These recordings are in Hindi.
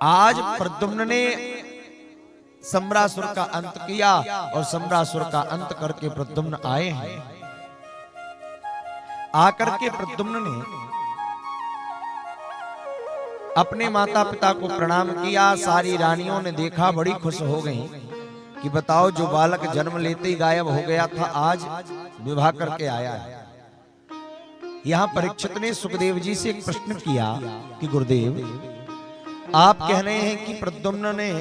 आज प्रद्युम्न ने सम्रासुर का अंत किया और सम्रासुर का अंत करके प्रद्युम्न आए हैं। आकर के प्रद्युम्न ने अपने माता पिता को प्रणाम किया। सारी रानियों ने देखा, बड़ी खुश हो गईं कि बताओ, जो बालक जन्म लेते ही गायब हो गया था आज विवाह करके आया है। यहां परीक्षित ने सुखदेव जी से एक प्रश्न किया कि गुरुदेव, आप कह रहे हैं कि प्रद्युम्न ने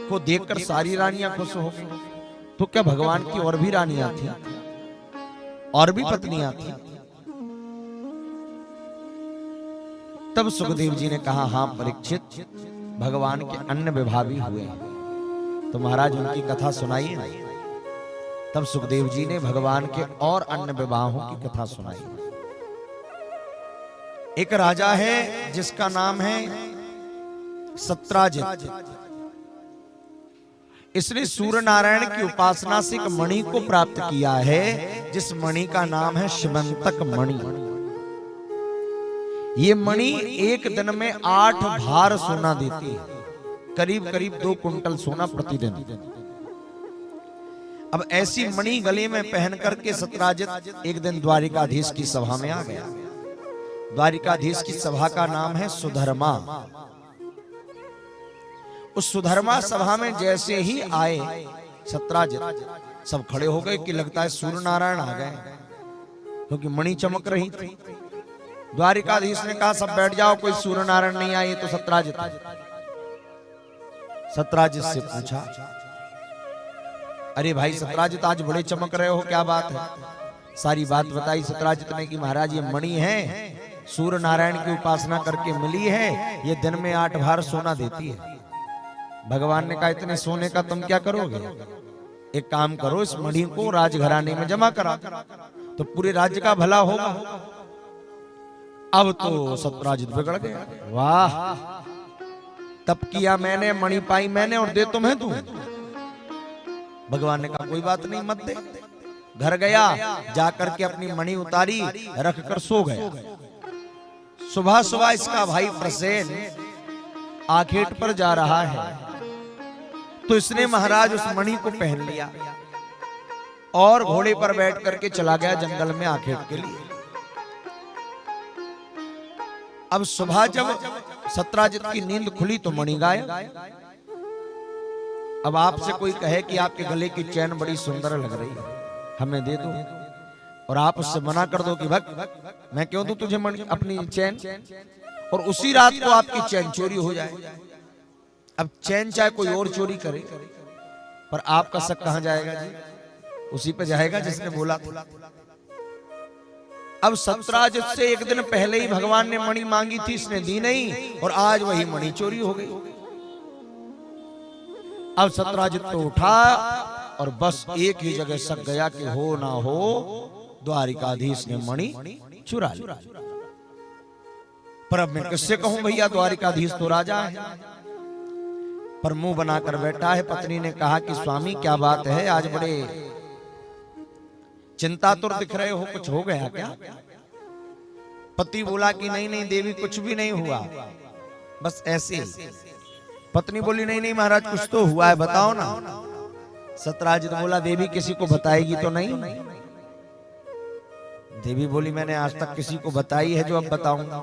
को देखकर सारी रानियां खुश हो गई, तो क्या भगवान की और भी रानियां थी, और भी पत्नियां थी? तब सुखदेव जी ने कहा, हां परीक्षित, भगवान के अन्य विवाह भी हुए। तो महाराज उनकी कथा सुनाइए। तब सुखदेव जी ने भगवान के और अन्य विवाहों की कथा सुनाई। एक राजा है जिसका नाम है सत्राजित। इसने सूर्य नारायण की उपासना से एक मणि को प्राप्त किया है, जिस मणि का नाम है शिवंतक मणि। ये मणि एक दिन में 8 भार सोना देती है, करीब करीब 2 कुंटल सोना प्रतिदिन। अब ऐसी मणि गले में पहन करके सत्राजित एक दिन द्वारिकाधीश की सभा में आ गया। द्वारिकाधीश की सभा का नाम है सुधर्मा। उस सुधर्मा सभा में जैसे ही आए सत्राजित, सब खड़े हो गए कि लगता है सूर्य नारायण आ गए, क्योंकि मणि चमक रही थी। द्वारिकाधीश ने कहा, सब बैठ जाओ, कोई सूर्य नारायण नहीं आए तो सत्राजित। सत्राजित से पूछा, अरे भाई सत्राजित, आज बड़े चमक रहे हो, क्या बात है? सारी बात बताई सत्राजित ने कि महाराज, ये मणि है, सूर्य नारायण की उपासना करके मिली है, ये दिन में 8 भार सोना देती है। भगवान ने कहा, इतने सोने का तुम क्या करोगे? एक काम करो, इस मणि को राजघराने में जमा करा, तो पूरे राज्य का भला होगा। अब तो सत्राजित बिगड़ गया। वाह, तब किया मैंने, मणि पाई मैंने, और दे तुम्हें तू। भगवान ने कहा, कोई बात नहीं, मत दे। घर गया, जाकर के अपनी मणि उतारी, रखकर सो गया। सुबह सुबह इसका भाई प्रसेन आखेट पर जा रहा है, तो इसने महाराज उस मणि को पहन लिया और घोड़े पर बैठ करके चला गया जंगल में आखेट के लिए। अब सुबह जब सत्राजित की नींद खुली तो मणि गायब। अब आपसे कोई कहे कि आपके गले की चैन बड़ी सुंदर लग रही है, हमें दे दो, और आप उससे मना कर दो कि भक्त, मैं क्यों दूं तुझे मणि, अपनी चैन, और उसी रात को आपकी चैन चोरी हो जाए। अब चैन चाहे कोई और चोरी करे, पर आपका शक कहां जाएगा जी? उसी पे जाएगा जिसने बोला था। अब सत्राजित से एक दिन पहले ही भगवान ने मणि मांगी थी, इसने दी नहीं, और आज वही मणि चोरी हो गई। अब सत्राजित तो उठा और बस एक ही जगह शक गया कि हो ना हो द्वारिकाधीश ने मणि चुरा ली। पर अब मैं किससे कहूं भैया, द्वारिकाधीश तो राजा है। पर मुंह बनाकर बैठा है। पत्नी ने कहा कि स्वामी क्या बात है, आज बड़े चिंतातुर दिख रहे हो, कुछ हो गया क्या? पति बोला कि नहीं नहीं देवी, कुछ भी नहीं हुआ, बस ऐसे ही। पत्नी बोली, नहीं नहीं महाराज, कुछ तो हुआ है, बताओ ना। सत्राजित बोला, देवी किसी को बताएगी तो नहीं? देवी बोली, मैंने आज तक किसी को बताई है जो अब बताऊंगा।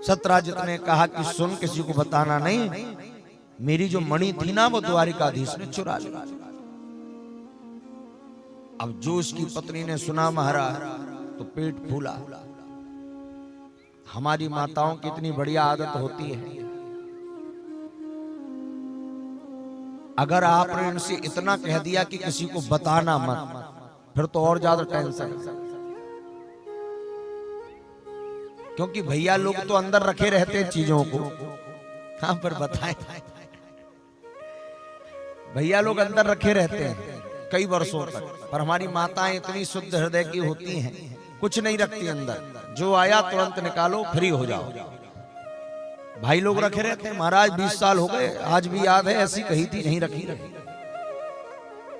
सत्राजित ने कहा कि सुन, किसी को बताना नहीं, मेरी जो मणि थी ना वो द्वारिकाधीश ने चुरा ली। अब जो उसकी पत्नी ने सुना महाराज, तो पेट फूला। हमारी माताओं की इतनी बढ़िया आदत होती है, अगर आपने इनसे इतना कह दिया कि किसी को बताना मत, फिर तो और ज्यादा टेंशन, क्योंकि भैया लोग तो अंदर रखे रहते हैं चीजों को, कहां पर बताएं। भैया लोग अंदर रखे रहते हैं कई वर्षों तक, पर हमारी माताएं इतनी शुद्ध हृदय की होती हैं, कुछ नहीं रखती अंदर, जो आया तुरंत निकालो, फ्री हो जाओ। भाई लोग रखे रहते हैं, महाराज 20 साल हो गए, आज भी याद है, ऐसी कही थी, नहीं रखी।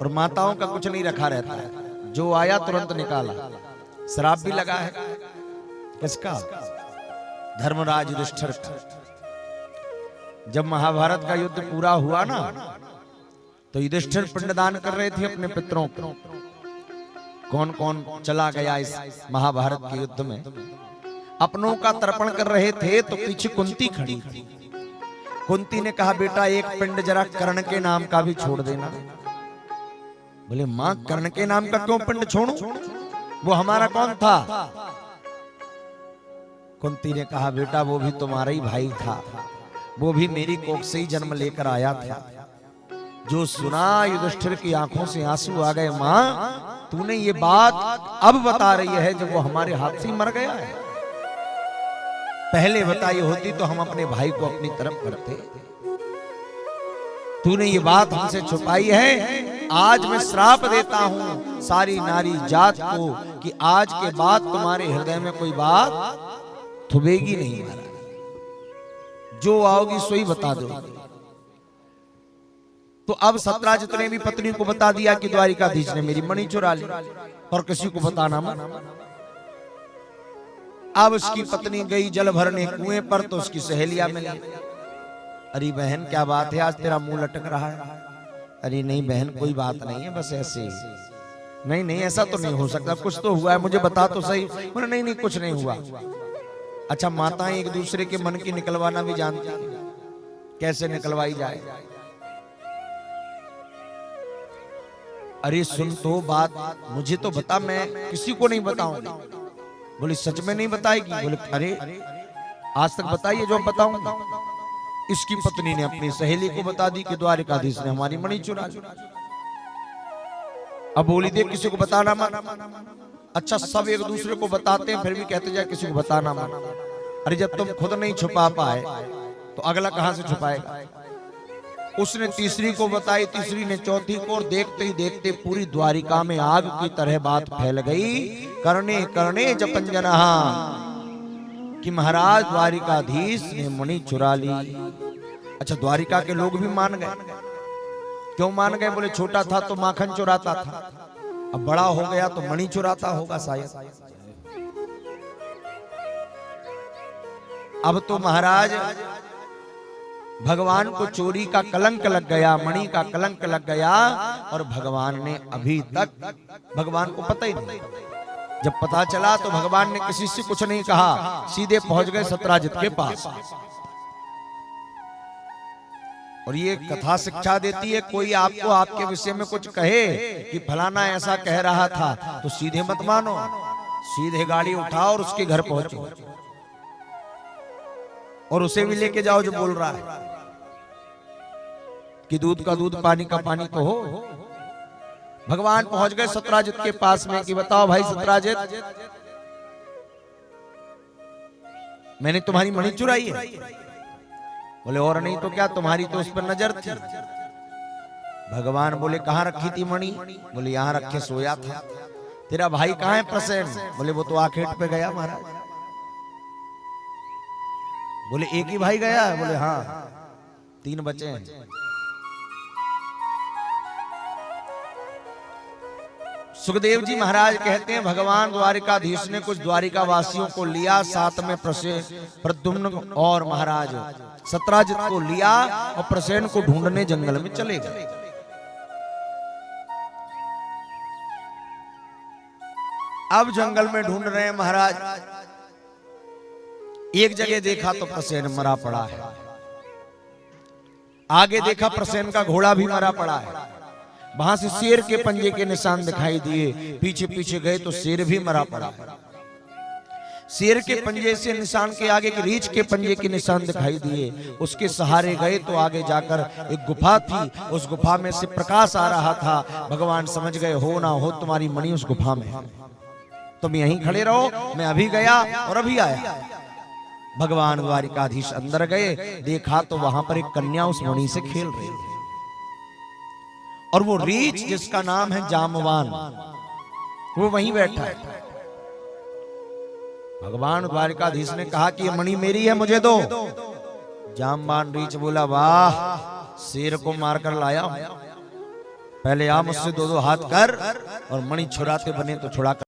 और माताओं का कुछ नहीं रखा रहता है, जो आया तुरंत निकाला। शराब भी लगा है, किसका? धर्मराज युधिष्ठिर का। जब महाभारत का युद्ध पूरा हुआ ना, तो युधिष्ठिर पिंडदान कर रहे थे अपने पितरों को। कौन कौन चला गया इस महाभारत के युद्ध में, अपनों का तर्पण कर रहे थे, तो पीछे कुंती खड़ी थी। कुंती ने कहा, बेटा एक पिंड जरा कर्ण के नाम का भी छोड़ देना। बोले, मां कर्ण के नाम का क्यों पिंड छोड़ूं, वो हमारा कौन था? कुंती ने कहा, बेटा वो भी तुम्हारा ही भाई था, वो भी मेरी कोख से ही जन्म लेकर आया था। जो सुना युधिष्ठिर की आंखों से आंसू आ गए। मां, तूने ये बात अब बता रही है जब वो हमारे हाथ से मर गया है। पहले बताई होती तो हम अपने भाई को अपनी तरफ करते। तूने ये बात हमसे छुपाई है। आज मैं श्राप देता हूं सारी नारी जात को कि आज के बाद तुम्हारे हृदय में कोई बात थुबेगी नहीं। जो आओगी सोई बता दो। तो अब सत्राजित ने भी पत्नी को बता दिया कि द्वारिकाधीश ने मेरी मणि चुरा ली, और किसी को बताना मत। अब उसकी पत्नी गई जल भरने कुएं पर, तो उसकी सहेलियां मिली। अरे बहन क्या बात है, आज तेरा मुंह लटक रहा है। अरे नहीं बहन कोई बात नहीं है, बस ऐसे ही। नहीं नहीं ऐसा तो नहीं हो सकता, कुछ तो हुआ है, मुझे बता तो सही। बोले नहीं नहीं कुछ नहीं हुआ। अच्छा, माताएं एक दूसरे के मन की निकलवाना भी जानती हैं, कैसे निकलवाई जाए। अरे सुन तो बात, मुझे तो बता, मैं किसी को नहीं बताऊंगी। बोली सच में नहीं बताएगी? बोले अरे आज तक बताइए जो बताऊंगा। इसकी पत्नी ने अपनी सहेली को बता दी कि द्वारिकाधीश ने हमारी मणि चुरा ली। अब बोली दे किसी को बताना मत। अच्छा, सब एक दूसरे को बताते हैं, फिर भी कहते जाए किसी को बताना मत। अरे जब तुम खुद नहीं छुपा पाए तो अगला कहां से छुपाएगा। उसने तीसरी को बताई, तीसरी ने चौथी को, और देखते ही देखते पूरी द्वारिका में आग की तरह बात फैल गई। कर्णे कर्णे जपंजना कि महाराज द्वारिकाधीश ने मणि चुरा ली। अच्छा, द्वारिका के लोग भी मान गए। क्यों मान गए? बोले छोटा था तो माखन चुराता था, अब बड़ा हो गया तो मणि चुराता होगा शायद। अब तो महाराज भगवान को चोरी का कलंक लग गया, मणि का कलंक लग गया, और भगवान ने अभी तक, भगवान को पता ही नहीं। जब पता चला तो भगवान ने किसी से कुछ नहीं कहा, सीधे पहुंच गए सत्राजित के पास। और ये कथा शिक्षा देती है, कोई आपको आपके विषय में कुछ कहे कि फलाना ऐसा कह रहा था, तो सीधे मत मानो, सीधे गाड़ी उठाओ और उसके घर पहुंचो, और उसे भी लेके जाओ जो बोल रहा है कि दूध का दूध पानी का पानी तो हो। भगवान पहुंच गए सत्राजित के पास में कि बताओ भाई सत्राजित, मैंने तुम्हारी मणि चुराई है। बोले और नहीं तो क्या, तुम्हारी तो उस पर नजर थी। भगवान बोले कहां रखी थी मणि? बोले यहां रखे सोया था। तेरा भाई कहां है प्रसेन? बोले वो तो आखेट पे गया महाराज। बोले एक ही भाई गया है? बोले हाँ, 3 बचे हैं। सुखदेव जी महाराज कहते हैं भगवान द्वारिकाधीश ने कुछ द्वारिका वासियों को लिया, साथ में प्रद्युम्न और महाराज सत्राजित को लिया, और प्रसेन को ढूंढने जंगल में चले गए। अब जंगल में ढूंढ रहे हैं महाराज। एक जगह देखा तो प्रसेन मरा पड़ा है, आगे देखा प्रसेन का घोड़ा भी मरा पड़ा है। वहां से शेर के पंजे के निशान दिखाई दिए, पीछे पीछे गए तो शेर भी मरा पड़ा है। शेर के पंजे से निशान के आगे की रीछ के पंजे के निशान दिखाई दिए, उसके सहारे गए तो आगे जाकर एक गुफा थी, उस गुफा में से प्रकाश आ रहा था। भगवान समझ गए हो ना हो तुम्हारी मणि उस गुफा में है, तुम यहीं खड़े रहो, मैं अभी गया और अभी आया। भगवान द्वारिकाधीश अंदर गए, देखा तो वहां पर एक कन्या उस मणि से खेल रही है, और वो रीछ जिसका नाम है जामवान, वो वहीं बैठा है। भगवान द्वारिकाधीश ने कहा कि ये मणि मेरी है, मुझे दो। जामवान रीछ बोला वाह, शेर को मारकर लाया, पहले आ मुझसे 2-2 हाथ कर, और मणि छुड़ाते बने तो छुड़ा कर